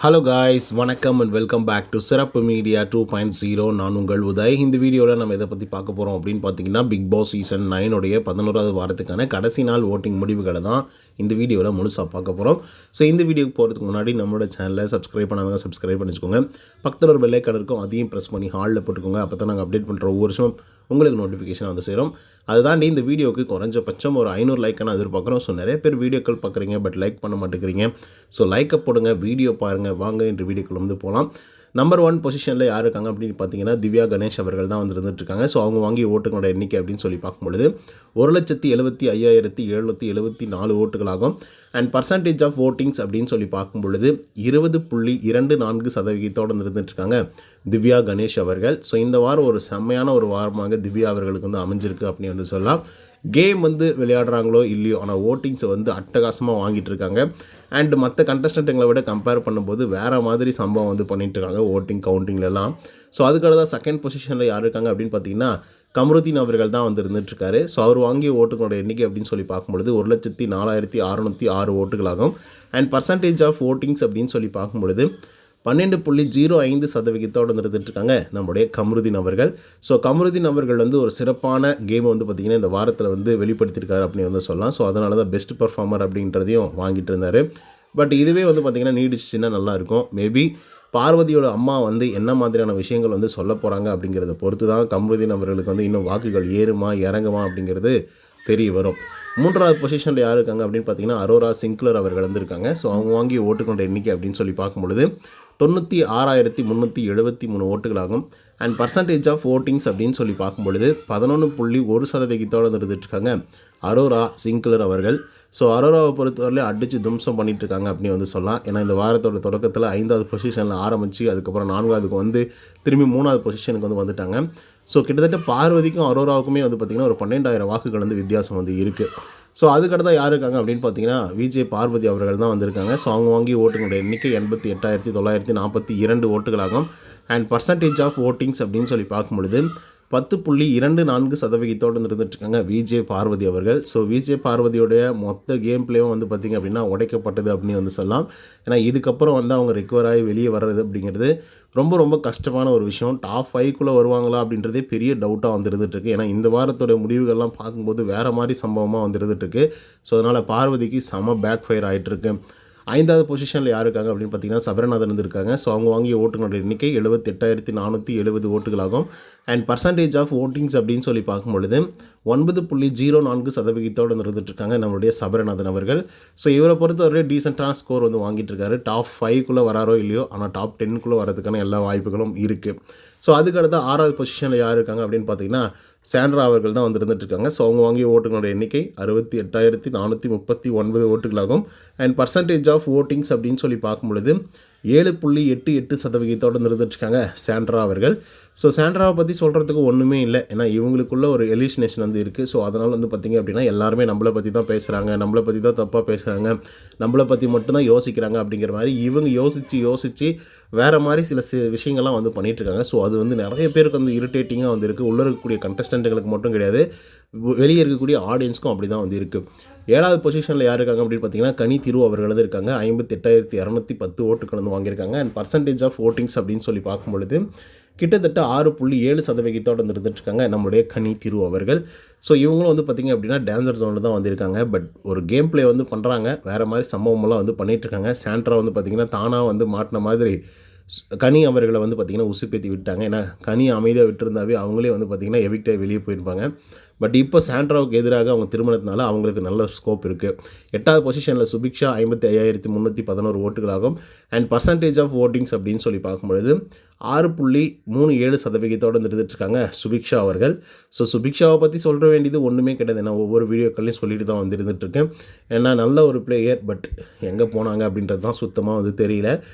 Hello guys, வணக்கம் and welcome back to சிறப்பு media 2.0. நான் உங்கள் உதய். இந்த வீடியோவில் நம்ம எதை பற்றி பார்க்க போகிறோம் அப்படின்னு பார்த்தீங்கன்னா, பிக் பாஸ் சீசன் 9 11வது வாரத்துக்கான கடைசி நாள் ஓட்டிங் முடிவுகளை தான் இந்த வீடியோவில் முழுசாக பார்க்க போகிறோம். ஸோ இந்த வீடியோக்கு போகிறதுக்கு முன்னாடி நம்மளோட சேனலை சப்ஸ்கிரைப் பண்ணாதவங்க சப்ஸ்கிரைப் பண்ணிச்சுக்கோங்க. பக்கத்தில் ஒரு பெல் ஐக்கான் இருக்கும், அதையும் ப்ரெஸ் பண்ணி ஹாலில் போட்டுக்கோங்க. அப்போ தான் நாங்கள் அப்டேட் பண்ணுற ஒவ்வொரு வருஷம் உங்களுக்கு நோட்டிஃபிகேஷன் வந்து சேரும். அதை தாண்டி இந்த வீடியோக்கு குறைஞ்சபட்சம் ஒரு 500 லைக்கான எதிர்பார்க்குறோம். ஸோ நிறைய பேர் வீடியோக்கள் பார்க்குறீங்க, பட் லைக் பண்ண மாட்டேங்கிறீங்க. ஸோ லைக்கை போடுங்க, வீடியோ பாருங்கள். வாங்க இன்று வீடியோக்குள்ள வந்து போகலாம். நம்பர் 1 பொசிஷனில் யார் இருக்காங்க அப்படின்னு பார்த்தீங்கன்னா, திவ்யா கணேஷ் அவர்கள் தான் வந்து இருந்துட்டுருக்காங்க. ஸோ அவங்க வாங்கிய ஓட்டுகளோட எண்ணிக்கை அப்படின்னு சொல்லி பார்க்கும்பொழுது 1,75,774 ஓட்டுகளாகும். அண்ட் பர்சன்டேஜ் ஆஃப் ஓட்டிங்ஸ் அப்படின்னு சொல்லி பார்க்கும்பொழுது 20.24% இருந்துட்டுருக்காங்க திவ்யா கணேஷ் அவர்கள். ஸோ இந்த வாரம் ஒரு செம்மையான ஒரு வாரமாக திவ்யா அவர்களுக்கு வந்து அமைஞ்சிருக்கு அப்படின்னு வந்து சொல்லலாம். கேம் வந்து விளையாடுறாங்களோ இல்லையோ, ஆனால் ஓட்டிங்ஸை வந்து அட்டகாசமாக வாங்கிட்டு இருக்காங்க. அண்ட் மற்ற கண்டஸ்டண்ட்டுங்களை விட கம்பேர் பண்ணும்போது வேறு மாதிரி சம்பவம் வந்து பண்ணிகிட்டு இருக்காங்க ஓட்டிங் கவுண்டிங்லலாம். ஸோ அதுக்கடுத்து செகண்ட் பொசிஷனில் யார் இருக்காங்க அப்படின்னு பார்த்தீங்கன்னா, கமருதீன் அவர்கள் தான் வந்து இருந்துட்டுருக்காரு. ஸோ அவர் வாங்கிய ஓட்டுகளோட எண்ணிக்கை அப்படின்னு சொல்லி பார்க்கும்பொழுது 1,04,606 ஓட்டுகளாகும். அண்ட் பர்சன்டேஜ் ஆஃப் ஓட்டிங்ஸ் அப்படின்னு சொல்லி பார்க்கும்பொழுது 12.05% இருந்துட்டுருக்காங்க நம்முடைய கமருதீன் அவர்கள். ஸோ கமருதீன் அவர்கள் வந்து ஒரு சிறப்பான கேமை வந்து பார்த்திங்கன்னா இந்த வாரத்தில் வந்து வெளிப்படுத்தியிருக்காரு அப்படின்னு வந்து சொல்லலாம். ஸோ அதனால தான் பெஸ்ட் பர்ஃபார்மர் அப்படின்றதையும் வாங்கிட்டு இருந்தார். பட் இதுவே வந்து பார்த்திங்கன்னா நீடிச்சுன்னா நல்லாயிருக்கும். மேபி பார்வதியோட அம்மா வந்து என்ன மாதிரியான விஷயங்கள் வந்து சொல்ல போகிறாங்க அப்படிங்கிறத பொறுத்து தான் கமருதீன் அவர்களுக்கு வந்து இன்னும் வாக்குகள் ஏறுமா இறங்குமா அப்படிங்கிறது தெரிய வரும். 3வது பொசிஷனில் யார் இருக்காங்க அப்படின்னு பார்த்தீங்கன்னா, அரோரா சிங்க்லர் அவர்கள் வந்திருக்காங்க. ஸோ அவங்க வாங்கிய ஓட்டுகளோட எண்ணிக்கை அப்படின்னு சொல்லி பார்க்கும்பொழுது 96,373 ஓட்டுகளாகும். அண்ட் பர்சன்டேஜ் ஆஃப் ஓட்டிங்ஸ் அப்படின்னு சொல்லி பார்க்கும்பொழுது 11.1% இருந்துட்டுருக்காங்க அரோரா சிங்க்லர் அவர்கள். ஸோ அரோராவை பொறுத்தவரையிலே அடித்து தும்சம் பண்ணிகிட்ருக்காங்க அப்படின்னு வந்து சொல்லலாம். ஏன்னா இந்த வாரத்தோட தொடக்கத்தில் 5வது பொசிஷனில் ஆரம்பித்து அதுக்கப்புறம் 4வதுக்கு வந்து திரும்பி 3வது பொசிஷனுக்கு வந்து வந்துட்டாங்க. ஸோ கிட்டத்தட்ட பார்வதிக்கும் அரோராவுக்குமே வந்து பார்த்திங்கன்னா ஒரு 12,000 வாக்குகள் வந்து வித்தியாசம் வந்து இருக்குது. ஸோ அதுக்கடுத்து யார் இருக்காங்க அப்படின்னு பார்த்தீங்கன்னா, விஜே பார்வதி அவர்கள் தான் வந்திருக்காங்க. ஸோ அவங்க வாங்கி ஓட்டுகளுடைய எண்ணிக்கை 88,942 ஓட்டுகளாகும். அண்ட் பர்சன்டேஜ் ஆஃப் ஓட்டிங்ஸ் அப்படின்னு சொல்லி பார்க்கும்பொழுது 10.24% இருந்துட்டுருக்காங்க விஜே பார்வதி அவர்கள். ஸோ விஜே பார்வதியோடைய மொத்த கேம் பிளேவும் வந்து பார்த்திங்க அப்படின்னா உடைக்கப்பட்டது அப்படின்னு வந்து சொல்லலாம். ஏன்னா இதுக்கப்புறம் வந்து அவங்க ரெக்கவர் ஆகி வெளியே வர்றது அப்படிங்கிறது ரொம்ப ரொம்ப கஷ்டமான ஒரு விஷயம். டாப் 5க்குள்ளே வருவாங்களா அப்படின்றதே பெரிய டவுட்டாக வந்து இருந்துகிட்ருக்கு. ஏன்னா இந்த வாரத்தோட முடிவுகள்லாம் பார்க்கும்போது வேறு மாதிரி சம்பவமாக வந்து இருந்துகிட்ருக்கு. ஸோ அதனால் பார்வதிக்கு செம பேக் ஃபயர் ஆகிட்டுருக்கு. 5வது பொசிஷனில் யார் இருக்காங்க அப்படின்னு பார்த்தீங்கன்னா, சபரநாதன் இருந்திருக்காங்க. ஸோ அவங்க வாங்கிய ஓட்டுகளோட எண்ணிக்கை 78,470 ஓட்டுகளாகும். அண்ட் பர்சன்டேஜ் ஆஃப் ஓட்டிங்ஸ் அப்படின்னு சொல்லி பார்க்கும்பொழுது 9.04% இருந்துட்டுருக்காங்க நம்மளுடைய சபரநாதன் அவர்கள். ஸோ இவரை பொறுத்தவரை டீசெண்டான ஸ்கோர் வந்து வாங்கிட்டு இருக்காரு. டாப் 5க்குள்ளே வராரோ இல்லையோ, ஆனால் டாப் 10க்குள்ளே வரதுக்கான எல்லா வாய்ப்புகளும் இருக்குது. ஸோ அதுக்கடுத்து 6வது பொசிஷனில் யார் இருக்காங்க அப்படின்னு பார்த்தீங்கன்னா, சாண்ட்ரா அவர்கள் தான் வந்து இருந்துட்டுருக்காங்க. ஸோ அவங்க வாங்கிய ஓட்டுகளோட எண்ணிக்கை 68,439 ஓட்டுகளாகும். அண்ட் பர்சன்டேஜ் ஆஃப் ஓட்டிங்ஸ் அப்படின்னு சொல்லி பார்க்கும்பொழுது 7.88% இருந்துட்டுருக்காங்க சாண்ட்ரா அவர்கள். ஸோ சாண்ட்ராவை பற்றி சொல்கிறதுக்கு ஒன்றுமே இல்லை. ஏன்னா இவங்களுக்குள்ள ஒரு எலிஷினேஷன் வந்து இருக்குது. ஸோ அதனால் வந்து பார்த்திங்க அப்படின்னா எல்லாருமே நம்மளை பற்றி தான் பேசுகிறாங்க, நம்மளை பற்றி தான் தப்பாக பேசுகிறாங்க, நம்மளை பற்றி மட்டும்தான் யோசிக்கிறாங்க அப்படிங்கிற மாதிரி இவங்க யோசித்து வேறு மாதிரி சில விஷயங்கள்லாம் வந்து பண்ணிகிட்ருக்காங்க. ஸோ அது வந்து நிறைய பேருக்கு வந்து இரிட்டேட்டிங்காக வந்து இருக்குது. உள்ளே இருக்கக்கூடிய கண்டஸ்டண்ட்டுகளுக்கு மட்டும் கிடையாது, வெளியே இருக்கக்கூடிய ஆடியன்ஸ்க்கும் அப்படி தான் வந்து இருக்குது. 7வது பொசிஷனில் யார் இருக்காங்க அப்படின்னு பார்த்தீங்கன்னா, கனி திரு அவர்கள் வந்து இருக்காங்க. 58,210 ஓட்டுகள் வந்து வாங்கியிருக்காங்க. அண்ட் பர்சன்டேஜ் ஆஃப் ஓட்டிங்ஸ் அப்படின்னு சொல்லி பார்க்கும்பொழுது கிட்டத்தட்ட 6.7% இருந்துட்டுருக்காங்க நம்மளுடைய கனி திரு அவர்கள். ஸோ இவங்களும் வந்து பார்த்திங்க அப்படின்னா டான்சர் ஜோனில் தான் வந்திருக்காங்க. பட் ஒரு கேம் பிளே வந்து பண்ணுறாங்க, வேறு மாதிரி சம்பவமெல்லாம் வந்து பண்ணிகிட்ருக்காங்க. சாண்ட்ரா வந்து பார்த்திங்கன்னா தானாக வந்து மாட்டின மாதிரி கனி அவர்களை வந்து பார்த்திங்கன்னா உசுப்பேற்றி விட்டாங்க. ஏன்னா கனி அமைதியாக விட்டுருந்தாவே அவங்களே வந்து பார்த்திங்கன்னா எவிக்டாக வெளியே போயிருப்பாங்க. பட் இப்போ சாண்ட்ராவுக்கு எதிராக அவங்க திருமணத்தினால அவங்களுக்கு நல்ல ஸ்கோப் இருக்குது. 8வது பொசிஷனில் சுபிக்ஷா 55,311 ஓட்டுகளாகும். அண்ட் பர்சன்டேஜ் ஆஃப் ஓட்டிங்ஸ் அப்படின்னு சொல்லி பார்க்கும்பொழுது 6.37% இருந்துட்டுருக்காங்க சுபிக்ஷா அவர்கள். ஸோ சுபிக்ஷாவை பற்றி சொல்ல வேண்டியது ஒன்றுமே கிடையாது. நான் ஒவ்வொரு வீடியோக்கள்லையும் சொல்லிட்டு தான் வந்து இருந்துகிட்ருக்கேன். ஏன்னா நல்ல ஒரு பிளேயர், பட் எங்கே போனாங்க அப்படின்றது தான் சுத்தமாக வந்து தெரியல.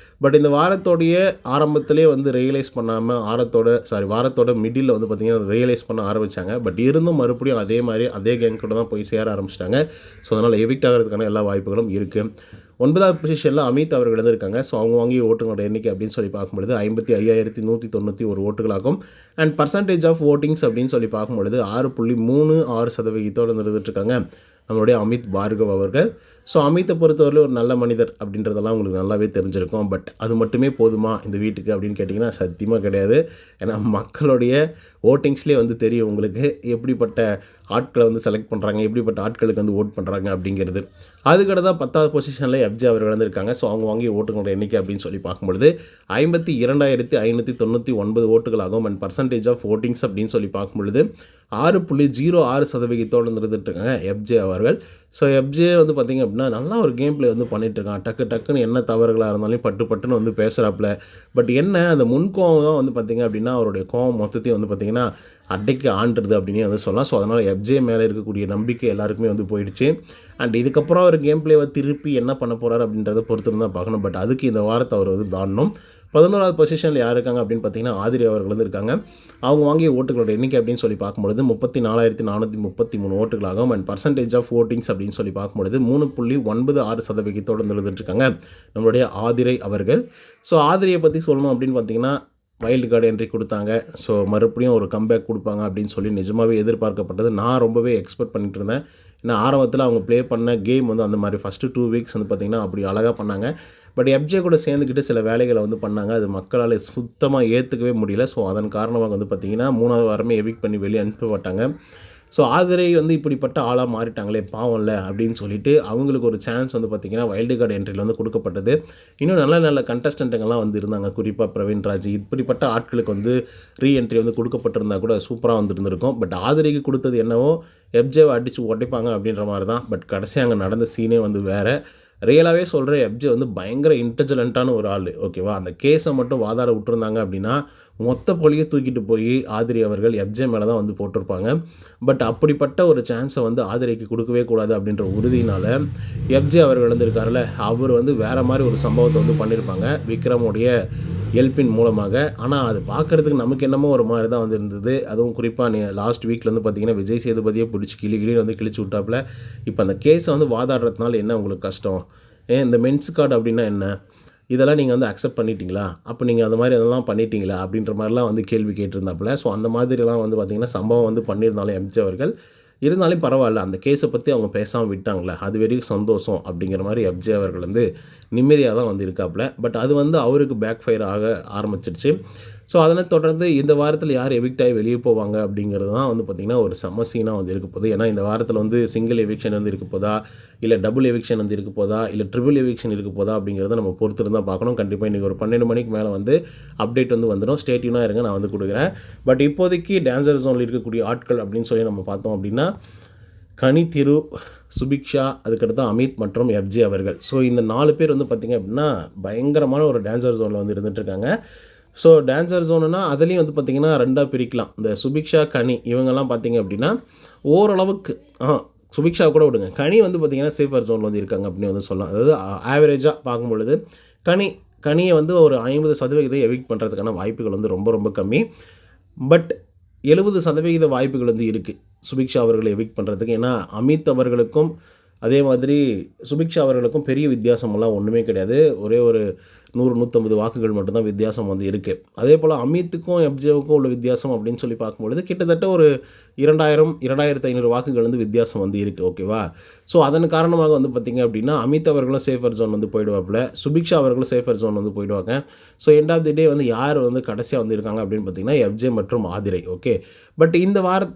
பட் இந்த வாரத்தோடைய ஆரம்பத்திலே வந்து ரியலைஸ் பண்ணாமல் வாரத்தோட மிடில் வந்து பார்த்திங்கன்னா ரியலைஸ் பண்ண ஆரம்பித்தாங்க. பட் இருந்தும் மறுபடியும் அதே மாதிரி அதே கேங் கூட தான் போய் சேர ஆரம்பிச்சிட்டாங்க. ஸோ அதனால் எவிக்ட் ஆகிறதுக்கான எல்லா வாய்ப்புகளும் இருக்குது. 9வது பொசிஷனில் அமித் அவர்கள் வந்து இருக்காங்க. ஸோ அவங்க வாங்கிய ஓட்டுகளோட எண்ணிக்கை அப்படின்னு சொல்லி பார்க்கும்பொழுது 55,191 ஓட்டுகளாகும். அண்ட் பர்சன்டேஜ் ஆஃப் ஓட்டிங்ஸ் அப்படின்னு சொல்லி பார்க்கும்பொழுது 6.36% இருந்துட்டுருக்காங்க நம்மளுடைய அமித் பார்கவ் அவர்கள். ஸோ அமித்தை பொறுத்தவரையிலும் ஒரு நல்ல மனிதர் அப்படின்றதெல்லாம் உங்களுக்கு நல்லாவே தெரிஞ்சிருக்கும். பட் அது மட்டுமே போதுமா இந்த வீட்டுக்கு அப்படின்னு கேட்டிங்கன்னா சத்தியமாக கிடையாது. ஏன்னா மக்களுடைய ஓட்டிங்ஸ்லேயே வந்து தெரியும் உங்களுக்கு எப்படிப்பட்ட ஆட்களை வந்து செலக்ட் பண்ணுறாங்க, எப்படிப்பட்ட ஆட்களுக்கு வந்து ஓட் பண்ணுறாங்க அப்படிங்கிறது. அதுக்கடுத்தா 10வது பொசிஷனில் எஃப்ஜே அவர்கள் வந்திருக்காங்க. ஸோ அவங்க வாங்கிய ஓட்டுகளோட எண்ணிக்கை அப்படின்னு சொல்லி பார்க்கும்பொழுது 52,599 ஓட்டுகளாகும். அண்ட் பர்சன்டேஜ் ஆஃப் ஓட்டிங்ஸ் அப்படின்னு சொல்லி பார்க்கும்பொழுது 6.06% இருந்துட்டுருக்காங்க எஃப்ஜே அவர்கள். ஸோ எஃப்ஜே வந்து பார்த்திங்க அப்படின்னா நல்லா ஒரு கேம் பிளே வந்து பண்ணிகிட்ருக்கான். டக்குன்னு என்ன தவறுகளாக இருந்தாலும் பட்டுன்னு வந்து பேசுகிறாப்புல. பட் என்ன அந்த முன்கோவம் தான் வந்து பார்த்திங்க அப்படின்னா அவருடைய கோவம் மொத்தத்தையும் வந்து பார்த்திங்கன்னா அட்டைக்கு ஆண்டுறது அப்படின்னே வந்து சொல்லலாம். ஸோ அதனால் எஃப்ஜே மேலே இருக்கக்கூடிய நம்பிக்கை எல்லாருக்குமே வந்து போயிடுச்சு. அண்ட் இதுக்கப்புறம் அவர் கேம் பிளேவை திருப்பி என்ன பண்ண போகிறார் அப்படின்றத பொறுத்து தான் பார்க்கணும். பட் அதுக்கு இந்த வாரத்தை அவர் வந்து தாண்டணும். 11வது பொசிஷனில் யார் இருக்காங்க அப்படின்னு பார்த்தீங்கன்னா ஆதிரி அவர்கள் வந்து இருக்காங்க. அவங்க வாங்கிய ஓட்டுகளோட எண்ணிக்கை அப்படின்னு சொல்லி பார்க்கும்பொழுது 34,433 ஓட்டுகளாகும். அண்ட் பர்சன்டேஜ் ஆஃப் ஓட்டிங்ஸ் அப்படின்னு சொல்லி பார்க்கும்பொழுது 3.96% இருந்துட்டுருக்காங்க நம்மளுடைய ஆதிரை அவர்கள். ஸோ ஆதிரியை பற்றி சொல்லணும் அப்படின்னு பார்த்தீங்கன்னா வைல்டு கார்டு என்ட்ரி கொடுத்தாங்க. ஸோ மறுபடியும் ஒரு கம்பேக் கொடுப்பாங்க அப்படின்னு சொல்லி நிஜமாகவே எதிர்பார்க்கப்பட்டது. நான் ரொம்பவே எக்ஸ்பெக்ட் பண்ணிட்டு இருந்தேன். ஏன்னா ஆரம்பத்தில் அவங்க ப்ளே பண்ண கேம் வந்து அந்த மாதிரி ஃபஸ்ட்டு 2 வீக்ஸ் வந்து பார்த்திங்கன்னா அப்படி அழகாக பண்ணாங்க. பட் எஃப்ஜே கூட சேர்ந்துக்கிட்டு சில வேலைகளை வந்து பண்ணாங்க. அது மக்களால் சுத்தமாக ஏற்றுக்கவே முடியல. ஸோ அதன் காரணமாக வந்து பார்த்திங்கன்னா 3வது வாரமே எவிக்ட் பண்ணி வெளியே அனுப்பப்பட்டாங்க. ஸோ ஆதிரை வந்து இப்படிப்பட்ட ஆளாக மாறிட்டாங்களே பாவம்ல அப்படின்னு சொல்லிட்டு அவங்களுக்கு ஒரு சான்ஸ் வந்து பார்த்திங்கன்னா வைல்டு கார்டு என்ட்ரியில் வந்து கொடுக்கப்பட்டது. இன்னும் நல்ல கண்டஸ்டண்ட்டுங்கள்லாம் வந்து இருந்தாங்க. குறிப்பாக பிரவீன்ராஜ் இப்படிப்பட்ட ஆட்களுக்கு வந்து ரீஎன்ட்ரி வந்து கொடுக்கப்பட்டிருந்தா கூட சூப்பராக வந்துருந்துருக்கும். பட் ஆதிரைக்கு கொடுத்தது என்னவோ எஃப்ஜேவை அடித்து உடைப்பாங்க அப்படின்ற மாதிரி தான். பட் கடைசியாக அங்கே நடந்த சீனே வந்து வேறு. ரியலாகவே சொல்கிறேன், எஃப்ஜே வந்து பயங்கர இன்டெலிஜென்ட்டான ஒரு ஆள். ஓகேவா, அந்த கேஸை மட்டும் வாதாட விட்டுருந்தாங்க அப்படின்னா மொத்த பொலியை தூக்கிட்டு போய் ஆதிரி அவர்கள் எஃப்ஜே மேலே தான் வந்து போட்டிருப்பாங்க. பட் அப்படிப்பட்ட ஒரு சான்ஸை வந்து ஆதிரிக்கு கொடுக்கவே கூடாது அப்படின்ற உறுதியினால் எஃப்ஜே அவர்கள் வந்திருக்காருல, அவர் வந்து வேறு மாதிரி ஒரு சம்பவத்தை வந்து பண்ணியிருப்பாங்க விக்ரமுடைய ஹெல்ப்பின் மூலமாக. ஆனால் அது பார்க்குறதுக்கு நமக்கு என்னமோ ஒரு மாதிரி தான் வந்து இருந்தது. அதுவும் குறிப்பாக லாஸ்ட் வீக்கில் வந்து பார்த்திங்கன்னா விஜய் சேதுபதியை பிடிச்சி கிளின்னு வந்து கிழிச்சு விட்டாப்புல. இப்போ அந்த கேஸை வந்து வாதாடுறதுனால என்ன உங்களுக்கு கஷ்டம்? இந்த மென்ஸ் கார்டு அப்படின்னா என்ன? இதெல்லாம் நீங்கள் வந்து அக்செப்ட் பண்ணிட்டீங்களா? அப்போ நீங்கள் அந்த மாதிரி அதெல்லாம் பண்ணிட்டீங்களா அப்படின்ற மாதிரிலாம் வந்து கேள்வி கேட்டிருந்தாப்புல. ஸோ அந்த மாதிரிலாம் வந்து பார்த்திங்கன்னா சம்பவம் வந்து பண்ணியிருந்தாலும் எம்ஜே அவர்கள் இருந்தாலும் பரவாயில்ல, அந்த கேஸை பற்றி அவங்க பேசாமல் விட்டாங்களே அது வரைக்கும் சந்தோஷம் அப்படிங்கிற மாதிரி எஃப்ஜே அவர்கள் வந்து நிம்மதியாக தான் வந்து இருக்காப்புல. பட் அது வந்து அவருக்கு பேக் ஃபயர் ஆக ஆரம்பிச்சிடுச்சு. ஸோ அதனை தொடர்ந்து இந்த வாரத்தில் யார் எவிக்ட் ஆகி வெளியே போவாங்க அப்படிங்கிறது தான் வந்து பார்த்திங்கன்னா ஒரு சமசீனாக வந்து இருக்க போகுது. ஏன்னா இந்த வாரத்தில் வந்து சிங்கிள் எவிக்ஷன் வந்து இருக்க போதா, இல்லை டபுள் எவிக்ஷன் வந்து இருக்க போதா, இல்லை ட்ரிபிள் எவிக்ஷன் இருக்க போதா அப்படிங்கிறத நம்ம பொறுத்து தான் பார்க்கணும். கண்டிப்பாக இன்றைக்கி ஒரு 12 மணிக்கு மேலே வந்து அப்டேட் வந்து வந்துடும். ஸ்டே டியூனாக இருங்க, நான் வந்து கொடுக்குறேன். பட் இப்போதைக்கு டேஞ்சர் ஜோனில் இருக்கக்கூடிய ஆட்கள் அப்படின்னு சொல்லி நம்ம பார்த்தோம் அப்படின்னா கனி, திரு, சுபிக்ஷா, அதுக்கடுத்து அமித் மற்றும் எஃப்ஜே அவர்கள். ஸோ இந்த 4 பேர் வந்து பார்த்திங்க அப்படின்னா பயங்கரமான ஒரு டேஞ்சர் ஜோனில் வந்து இருந்துகிட்ருக்காங்க. ஸோ டான்சர் ஜோனுன்னா அதுலேயும் வந்து பார்த்திங்கன்னா 2ஆக பிரிக்கலாம். இந்த சுபிக்ஷா, கனி இவங்கெல்லாம் பார்த்திங்க அப்படின்னா ஓரளவுக்கு சுபிக்ஷா கூட விடுங்க, கனி வந்து பார்த்திங்கன்னா சேஃபர் ஜோனில் வந்து இருக்காங்க அப்படின்னு வந்து சொல்லலாம். அதாவது ஆவரேஜாக பார்க்கும்பொழுது கனியை வந்து ஒரு 50% எவிக்ட் பண்ணுறதுக்கான வாய்ப்புகள் வந்து ரொம்ப ரொம்ப கம்மி. பட் 70% வாய்ப்புகள் வந்து இருக்குது சுபிக்ஷா அவர்களை எவிக்ட் பண்ணுறதுக்கு. ஏன்னா அமித் அவர்களுக்கும் அதே மாதிரி சுபிக்ஷா அவர்களுக்கும் பெரிய வித்தியாசமெல்லாம் ஒன்றுமே கிடையாது. ஒரே ஒரு 100-150 வாக்குகள் மட்டும்தான் வித்தியாசம் வந்து இருக்குது. அதே போல் அமித்துக்கும் எஃப்ஜேவுக்கும் உள்ள வித்தியாசம் அப்படின்னு சொல்லி பார்க்கும்பொழுது கிட்டத்தட்ட ஒரு 2,000-2,500 வாக்குகள் வந்து வித்தியாசம் வந்து இருக்குது. ஓகேவா, ஸோ அதன் காரணமாக வந்து பார்த்திங்க அப்படின்னா அமித் அவர்களும் சேஃபர் ஜோன் வந்து போயிடுவாப்பில், சுபிக்ஷா அவர்களும் சேஃபர் ஜோன் வந்து போயிடுவாங்க. ஸோ எண்ட் ஆஃப் தி டே வந்து யார் வந்து கடைசியாக வந்து இருக்காங்க அப்படின்னு பார்த்திங்கன்னா எஃப்ஜே மற்றும் ஆதிரை. ஓகே, பட்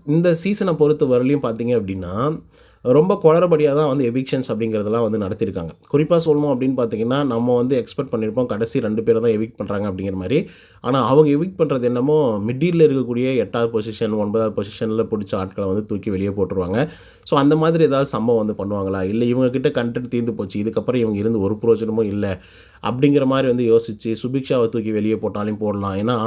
இந்த சீசனை பொறுத்த வரலையும் பார்த்திங்க அப்படின்னா ரொம்ப குளறுபடியாக தான் வந்து எவிக்ஷன்ஸ் அப்படிங்கிறதெல்லாம் வந்து நடத்தியிருக்காங்க. குறிப்பாக சொல்லணும் அப்படின்னு பார்த்திங்கன்னா நம்ம வந்து எக்ஸ்பெக்ட் பண்ணியிருப்போம் கடைசி 2 பேரை தான் எவிக்ட் பண்ணுறாங்க அப்படிங்கிற மாதிரி. ஆனால் அவங்க எவிக்ட் பண்ணுறது என்னமோ மிடில் இருக்கக்கூடிய 8வது பொசிஷன் 9வது பொசிஷனில் பிடிச்ச ஆட்களை வந்து தூக்கி வெளியே போட்டுருவாங்க. ஸோ அந்த மாதிரி ஏதாவது சம்பவம் வந்து பண்ணுவாங்களா, இல்லை இவங்கக்கிட்ட கண்டென்ட் தீர்ந்து போச்சு, இதுக்கப்புறம் இவங்க இருந்து ஒரு பிரயோஜனமும் இல்லை அப்படிங்கிற மாதிரி வந்து யோசித்து சுபிக்ஷாவை தூக்கி வெளியே போட்டாலும் போடலாம். ஏன்னா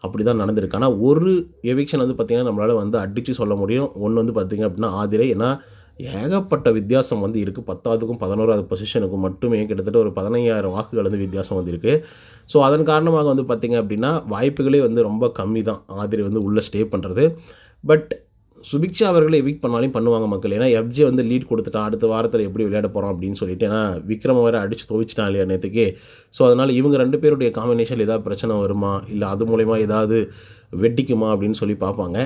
அப்படி தான் நடந்திருக்கு. ஆனால் ஒரு எவிக்ஷன் வந்து பார்த்திங்கன்னா நம்மளால் வந்து அடித்து சொல்ல முடியும். ஒன்று வந்து பார்த்திங்க அப்படின்னா ஆதிரை. ஏன்னா ஏகப்பட்ட வித்தியாசம் வந்து இருக்குது. 10வதுக்கும் 11வது பொசிஷனுக்கும் மட்டுமே கிட்டத்தட்ட ஒரு 15,000 வாக்குகள் வந்து வித்தியாசம் வந்து இருக்குது. ஸோ அதன் காரணமாக வந்து பார்த்திங்க அப்படின்னா வாய்ப்புகளே வந்து ரொம்ப கம்மி தான் ஆதிரை வந்து உள்ளே ஸ்டே பண்ணுறது. பட் சுபிக்ஷா அவர்களை எவிக்ட் பண்ணாலும் பண்ணுவாங்க மக்கள். ஏன்னா எஃப்ஜே வந்து லீட் கொடுத்துட்டான், அடுத்த வாரத்தில் எப்படி விளையாட போகிறோம் அப்படின்னு சொல்லிட்டு. ஏன்னா விக்ரம் வேறு அடித்து துவைச்சிட்டான் இல்லையா நேற்றுக்கு. ஸோ அதனால் இவங்க 2 பேருடைய காம்பினேஷன் ஏதாவது பிரச்சனை வருமா, இல்லை அது மூலமா ஏதாவது வெட்டிக்குமா அப்படின்னு சொல்லி பார்ப்பாங்க.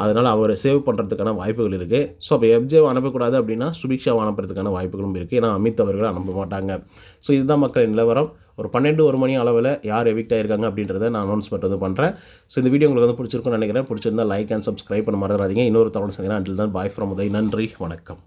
அதனால் அவரை சேவ் பண்ணுறதுக்கான வாய்ப்புகள் இருக்குது. ஸோ அப்போ எஃப்ஜேவை அனுப்பக்கூடாது அப்படின்னா சுபிக்ஷாவை அனுப்புறதுக்கான வாய்ப்புகளும் இருக்குது. ஏன்னா அமித் அவர்கள் அனுப்ப மாட்டாங்க. ஸோ இதுதான் மக்களின் நிலவரம். ஒரு 12-1 மணி அளவில் யார் எவிக்ட் ஆகிருக்காங்க அப்படின்றத நான் அனௌன்ஸ்மெண்ட் வந்து பண்ணுறேன். ஸோ இந்த வீடியோ உங்களுக்கு வந்து பிடிச்சிருக்குன்னு நினைக்கிறேன். பிடிச்சிருந்தா லைக் அண்ட் சப்ஸ்கிரைப் பண்ண மறந்துடாதீங்க. இன்னொரு தகவல் சந்திக்கிறேன். அண்டில் தான் பாய் ஃப்ரம் உதய். நன்றி, வணக்கம்.